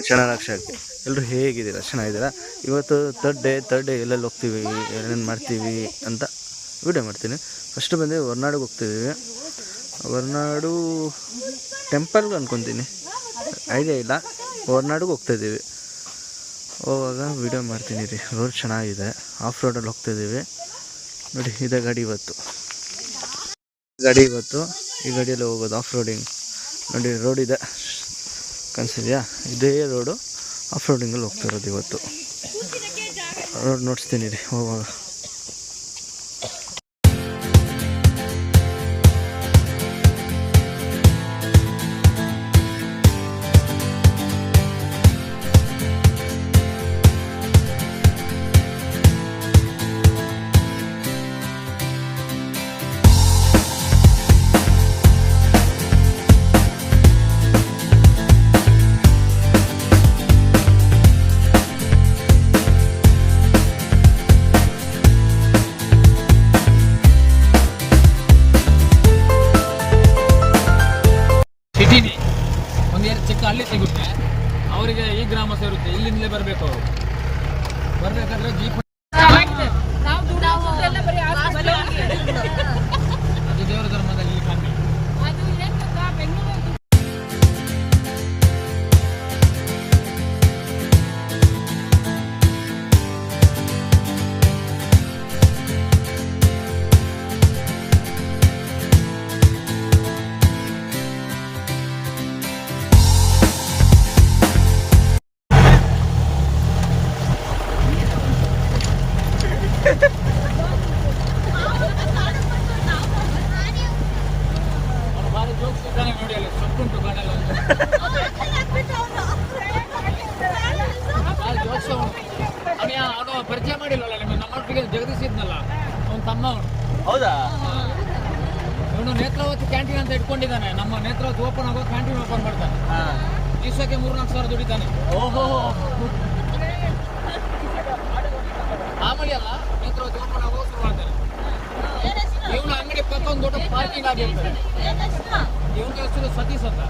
ಚಾಣಾಕ್ಷಕ್ಕೆ ಎಲ್ಲರೂ ಹೇಗಿದ್ದೀರಾ? ಚೆನ್ನಾಗಿದ್ದೀರಾ? ಇವತ್ತು ಥರ್ಡ್ ಡೇ ಎಲ್ಲೆಲ್ಲಿ ಹೋಗ್ತೀವಿ, ಏನೇನು ಮಾಡ್ತೀವಿ ಅಂತ ವಿಡಿಯೋ ಮಾಡ್ತೀನಿ. ಫಸ್ಟ್ ಬಂದು ಹೊರನಾಡಿಗೆ ಹೋಗ್ತಿದ್ದೀವಿ. ಹೊರನಾಡು ಟೆಂಪಲ್ಗೆ ಅಂದ್ಕೊತೀನಿ, ಐಡಿಯಾ ಇಲ್ಲ. ಹೊರನಾಡಿಗೆ ಹೋಗ್ತಾಯಿದ್ದೀವಿ. ಹೋಗುವಾಗ ವಿಡಿಯೋ ಮಾಡ್ತೀನಿ ರೀ. ರೋಡ್ ಚೆನ್ನಾಗಿದೆ, ಆಫ್ ರೋಡಲ್ಲಿ ಹೋಗ್ತಾಯಿದ್ದೀವಿ. ನೋಡಿ, ಇದೇ ಗಾಡಿ ಇವತ್ತು ಈ ಗಾಡಿಯಲ್ಲಿ ಹೋಗೋದು ಆಫ್ ರೋಡಿಂಗ್. ನೋಡಿ, ರೋಡ್ ಇದೆ ಕಾಣಿಸಿದೆಯಾ? ಇದೇ ರೋಡು ಆಫ್ ರೋಡಿಂಗಲ್ಲಿ ಹೋಗ್ತಾ ಇರೋದು ಇವತ್ತು. ರೋಡ್ ನೋಡಿಸ್ತೀನಿ ರೀ ಹೋಗುವಾಗ. ಚಿಕ್ಕ ಹಳ್ಳಿ ಸಿಗುತ್ತೆ ಅವರಿಗೆ. ಈ ಗ್ರಾಮ ಸೇರುತ್ತೆ, ಇಲ್ಲಿಂದಲೇ ಬರಬೇಕು. ಅವರು ಬರಬೇಕಾದ್ರೆ ಜೀಪ್ ಅದು ದೇವರ ಧರ್ಮದಲ್ಲಿ ಕಮ್ಮಿ. ಪರಿಚಯ ಮಾಡಿಲ್ವಲ್ಲ ನಿಮಗೆ? ನಮ್ಮೊಟ್ಟಿಗೆ ಜಗದೀಶ್ ಇದ್ನಲ್ಲ, ಅವನ ತಮ್ಮ ಅವನು. ಹೌದಾ? ಇವನು ನೇತ್ರಾವತಿ ಕ್ಯಾಂಟೀನ್ ಅಂತ ಇಟ್ಕೊಂಡಿದ್ದಾನೆ. ನಮ್ಮ ನೇತ್ರಾವತಿ ಓಪನ್ ಆಗೋ ಕ್ಯಾಂಟೀನ್ ಓಪನ್ ಮಾಡ್ತಾನೆ. ದಿವಸಕ್ಕೆ 3-4 ಸಾವಿರ ದುಡಿತಾನೆ. ಓಹೋ, ಆಮೇಲೆ ಅಲ್ಲ, ನೇತ್ರಾವತಿ ಓಪನ್ ಆಗೋ ಶುರು ಮಾಡ್ತಾನೆ. ಇವನ ಅಂಗಡಿ ಪಕ್ಕ ಒಂದು ದೊಡ್ಡ ಪಾರ್ಕಿಂಗ್ ಆಗಿರ್ತದೆ. ಇವನ ಹೆಸರು ಸತೀಶ್ ಅಂತ.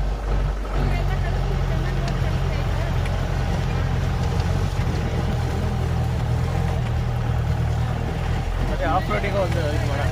ಆಫ್ ರೋಡಿಗೆ ಒಂದು ಇದು ಮಾಡೋಣ.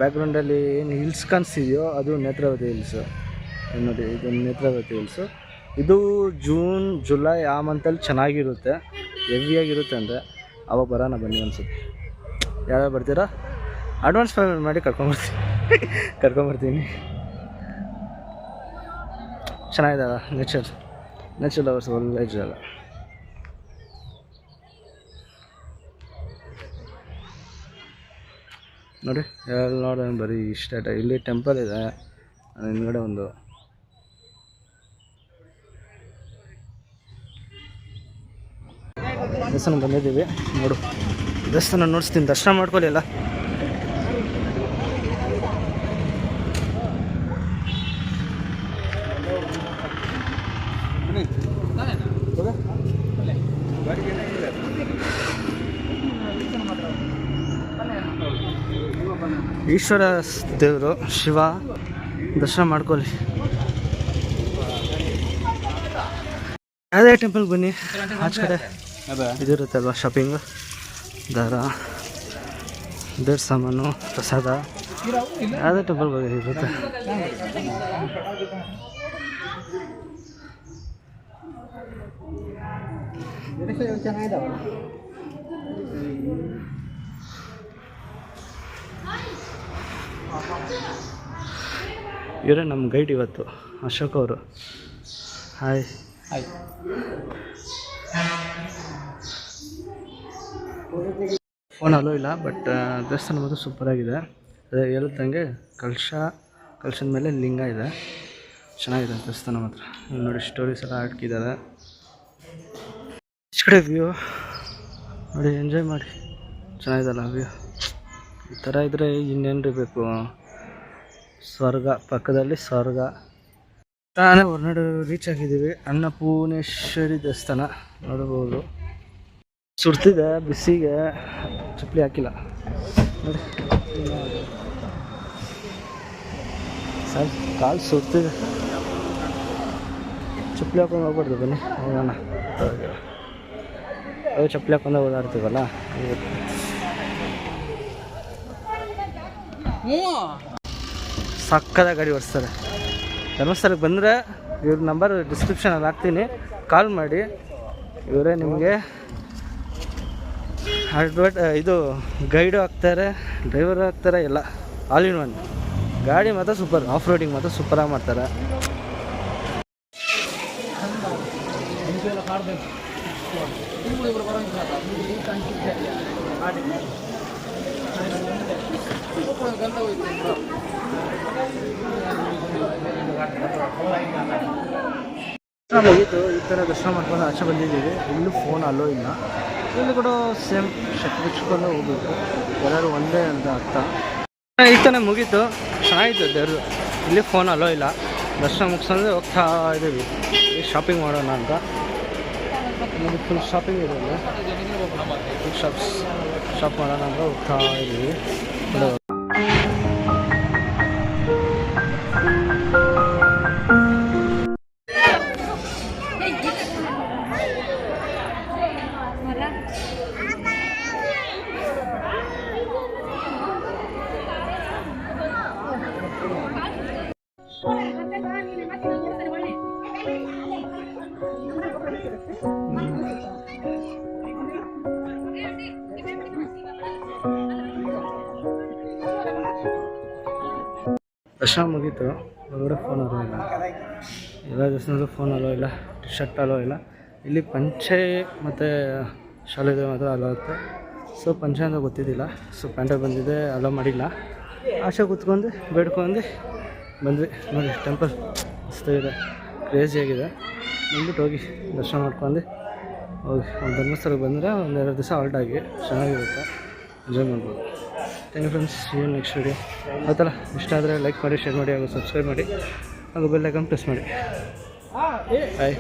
ಬ್ಯಾಕ್ಗ್ರೌಂಡಲ್ಲಿ ಏನು ಹಿಲ್ಸ್ ಕಾಣಿಸ್ತಿದೆಯೋ ಅದು ನೇತ್ರಾವತಿ ಹಿಲ್ಸು. ನೋಡಿ, ಇದು ನೇತ್ರಾವತಿ ಹಿಲ್ಸು. ಇದು ಜೂನ್ ಜುಲೈ ಆ ಮಂತಲ್ಲಿ ಚೆನ್ನಾಗಿರುತ್ತೆ, ಹೆವಿಯಾಗಿರುತ್ತೆ. ಅಂದರೆ ಅವಾಗ ಬರೋಣ ಬನ್ನಿ ಅನ್ಸುತ್ತೆ. ಯಾವ್ಯಾವ ಬರ್ತೀರಾ? ಅಡ್ವಾನ್ಸ್ ಪೇಮೆಂಟ್ ಮಾಡಿ ಕರ್ಕೊಂಬರ್ತೀನಿ. ಚೆನ್ನಾಗಿದ್ದಾವ ನೇಚರ್ ಲವರ್ಸ್, ಒಳ್ಳೆ ಜಾಗ. ನೋಡಿ, ಎಲ್ಲ ನೋಡೋಣ ಬರೀ ಇಷ್ಟ. ಇಲ್ಲಿ ಟೆಂಪಲ್ ಇದೆ, ಹಿಂದ್ಗಡೆ ಒಂದು ದೇವಸ್ಥಾನ ಬಂದಿದ್ದೀವಿ. ನೋಡು, ದೇವಸ್ಥಾನ ನೋಡಿಸ್ತೀನಿ, ದರ್ಶನ ಮಾಡ್ಕೊಳ್ಳಿ ಎಲ್ಲ. ಈಶ್ವರ ದೇವರು ಶಿವ, ದರ್ಶನ ಮಾಡ್ಕೊಳ್ಳಿ. ಯಾವುದೇ ಟೆಂಪಲ್ಗೆ ಬನ್ನಿ, ಆಚೆ ಕಡೆ ಇದಿರುತ್ತಲ್ವ ಶಾಪಿಂಗ್, ದಾರ, ದೇವ್ರ ಸಾಮಾನು, ಪ್ರಸಾದ, ಯಾವುದೇ ಟೆಂಪಲ್ ಬಗ್ಗೆ ಇರುತ್ತೆ. ಚೆನ್ನಾಗಿದ್ದಾವೆ. ಇವರೇ ನಮ್ಮ ಗೈಡ್ ಇವತ್ತು, ಅಶೋಕ್ ಅವರು. ಹಾಯ್. ಆಯ್ತು. ಫೋನ್ ಅಲೋ ಇಲ್ಲ, ಬಟ್ ದೇವಸ್ಥಾನ ಮಾತ್ರ ಸೂಪರಾಗಿದೆ. ಅದೇ ಹೇಳುತ್ತಂಗೆ ಕಲಶದ ಮೇಲೆ ಲಿಂಗ ಇದೆ, ಚೆನ್ನಾಗಿದೆ ದೇವಸ್ಥಾನ ಮಾತ್ರ. ನೋಡಿ ಸ್ಟೋರೀಸ್ ಎಲ್ಲ ಹಾಕಿದ್ದಾರೆ. ಈ ಕಡೆ ವ್ಯೂ ನೋಡಿ, ಎಂಜಾಯ್ ಮಾಡಿ, ಚೆನ್ನಾಗಿದಲ್ಲ ವ್ಯೂ. ಈ ಥರ ಇದ್ದರೆ ಇನ್ನೇನು ಬೇಕು, ಸ್ವರ್ಗ ಪಕ್ಕದಲ್ಲಿ ಸ್ವರ್ಗ. ತಾನೇ ಹೊರನಾಡು ರೀಚ್ ಆಗಿದ್ದೀವಿ. ಅನ್ನಪೂರ್ಣೇಶ್ವರಿ ದೇವಸ್ಥಾನ ನೋಡಬಹುದು. ಸುಡ್ತಿದೆ ಬಿಸಿಗೆ, ಚಪ್ಪಲಿ ಹಾಕಿಲ್ಲ ನೋಡಿ, ಸರ್ ಕಾಲು ಸುಡ್ತಿದೆ. ಚಪ್ಪಲಿ ಹಾಕೊಂಡು ಹೋಗ್ಬಾರ್ದು, ಬನ್ನಿ ಹೋಗೋಣ. ಅದೇ ಚಪ್ಪಲಿ ಹಾಕೊಂಡು ಓಡಾಡ್ತೀವಲ್ಲ. ಸಕ್ಕದ ಗಾಡಿ ಓಡಿಸ್ತಾರೆ. ಧರ್ಮಸ್ಥಳಕ್ಕೆ ಬಂದರೆ ಇವ್ರ ನಂಬರ್ ಡಿಸ್ಕ್ರಿಪ್ಷನಲ್ಲಿ ಹಾಕ್ತೀನಿ, ಕಾಲ್ ಮಾಡಿ. ಇವರೇ ನಿಮಗೆ ಇದು ಗೈಡು ಆಗ್ತಾರೆ, ಡ್ರೈವರು ಆಗ್ತಾರೆ, ಎಲ್ಲ ಆಲ್ ಇನ್ ಒನ್. ಗಾಡಿ ಮಾತ್ರ ಸೂಪರ್, ಆಫ್ ರೋಡಿಂಗ್ ಮಾತ್ರ ಸೂಪರಾಗಿ ಮಾಡ್ತಾರೆ. ಮುಗೀತು. ಈ ಥರ ದರ್ಶನ ಮಾಡ್ಕೊಂಡು ಆಚೆ ಬಂದಿದ್ದೀವಿ. ಇಲ್ಲೂ ಫೋನ್ ಅಲ್ಲೋ ಇಲ್ಲ. ಇಲ್ಲಿ ಕೂಡ ಸೇಮ್ ಶರ್ಟ್ ಬಿಚ್ಕೊಂಡು ಹೋಗ್ಬೇಕು, ಎಲ್ಲರೂ ಒಂದೇ ಅಂತ ಅರ್ಥ. ಈ ಥರ ಮುಗೀತು, ಚೆನ್ನಾಗಿತ್ತು ದೇವ್ರದ್ದು. ಇಲ್ಲಿ ಫೋನ್ ಅಲ್ಲೋ ಇಲ್ಲ. ದರ್ಶನ ಮುಗಿಸ್ಕೊಂಡ್ರೆ ಹೋಗ್ತಾ ಇದ್ದೀವಿ ಶಾಪಿಂಗ್ ಮಾಡೋಣ ಅಂತ. ನಮಗೆ ಫುಲ್ ಶಾಪಿಂಗ್ ಇದೆ, ಫುಲ್ ಶಾಪ್ ಮಾಡೋಣ ಅಂತ ಹೋಗ್ತಾ ಇದ್ದೀವಿ. ದರ್ಶನ ಮುಗೀತು. ಹೊರಗಡೆ ಫೋನ್ ಅಲೋ ಇಲ್ಲ, ಎಲ್ಲ ದರ್ಶನದಲ್ಲೂ ಫೋನ್ ಅಲೋ ಇಲ್ಲ, ಟಿ ಶರ್ಟ್ ಅಲೋ ಇಲ್ಲ. ಇಲ್ಲಿ ಪಂಚೆ ಮತ್ತು ಶಾಲೆಗೆ ಮಾತ್ರ ಅಲೋ ಆಗುತ್ತೆ. ಸೊ ಪಂಚೆ ಅಂತ ಗೊತ್ತಿದ್ದಿಲ್ಲ, ಸೊ ಪ್ಯಾಂಟೆ ಬಂದಿದೆ, ಅಲೋ ಮಾಡಿಲ್ಲ. ಆಚೆ ಕೂತ್ಕೊಂಡು ಬೇಡ್ಕೊಂಡು ಬಂದ್ವಿ. ನೋಡಿ ಟೆಂಪಲ್ ಮಸ್ತಾಗಿದೆ, ಕ್ರೇಜಿಯಾಗಿದೆ. ಬಂದ್ಬಿಟ್ಟು ಹೋಗಿ ದರ್ಶನ ಮಾಡ್ಕೊಂಡು ಹೋಗಿ ಧರ್ಮಸ್ಥಳಕ್ಕೆ ಬಂದರೆ ಒಂದೆರಡು ದಿವಸ ಆಗಿ ಚೆನ್ನಾಗಿರುತ್ತೆ, ಎಂಜಾಯ್ ಮಾಡ್ಬೋದು. Thank you friends. Next video ಆಯ್ತಲ್ಲ. ಇಷ್ಟ ಆದರೆ ಲೈಕ್ ಮಾಡಿ, ಶೇರ್ ಮಾಡಿ, ಹಾಗೂ ಸಬ್ಸ್ಕ್ರೈಬ್ ಮಾಡಿ, ಹಾಗೂ ಬೆಲ್ ಐಕಾನ್ ಪ್ರೆಸ್ ಮಾಡಿ. ಬಾಯ್.